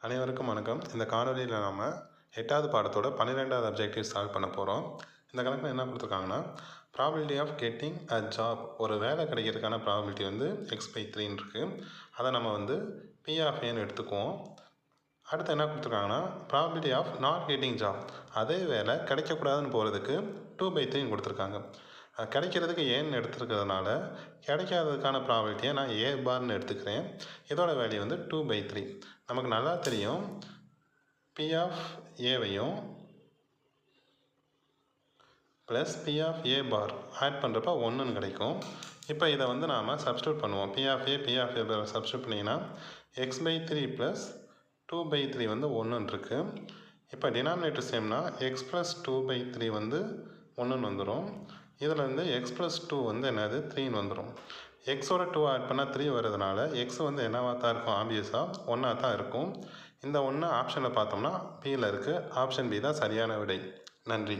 அனைவருக்கும் வணக்கம். இந்த காணொலியில் நாம் 8வது பாடத்தோட 12வது அப்ஜெக்டிவ் சால்வ் பண்ண போகிறோம். இந்த கணக்கில் என்ன கொடுத்துருக்காங்கன்னா, probability of getting a job, ஒரு வேலை கிடைக்கிறதுக்கான ப்ராபபிலிட்டி வந்து x/3 இருக்குது. அதை நம்ம வந்து P ஆஃப் ஏன்னு எடுத்துக்குவோம். அடுத்து என்ன கொடுத்துருக்காங்கன்னா, probability of not getting job, அதே வேலை கிடைக்கக்கூடாதுன்னு போகிறதுக்கு 2/3 கொடுத்துருக்காங்க. கிடைக்கிறதுக்கு ஏன்னு எடுத்துருக்கிறதுனால கிடைக்காததுக்கான ப்ராபபிலிட்டியை நான் ஏ பார்னு எடுத்துக்கிறேன். இதோட வேல்யூ வந்து 2/3. நமக்கு நல்லா தெரியும், P ஆஃப் ஏவையும் plus P of A bar add பண்ணுறப்ப 1ன்னு கிடைக்கும். இப்போ இதை வந்து நாம் சப்ஸ்டியூட் பண்ணுவோம். P ஆஃப் ஏ சப்ஸ்டியூட் பண்ணிங்கன்னா x/3 ப்ளஸ் 2/3 வந்து 1ன்னு இருக்குது. இப்போ டினாமினேட்டர் சேம்னா x ப்ளஸ் 2/3 வந்து 1ன்னு வந்துடும். இதில் வந்து x ப்ளஸ் 2 வந்து என்னது 3ன்னு வந்துடும். எக்ஸோட 2 ஆட் பண்ணால் 3 வருதுனால எக்ஸ் வந்து என்னவாக தான் இருக்கும், ஆப்வியஸாக 1ஆக தான் இருக்கும். இந்த 1 ஆப்ஷனில் பார்த்தோம்னா பியில் இருக்குது. ஆப்ஷன் பி தான் சரியான விடை. நன்றி.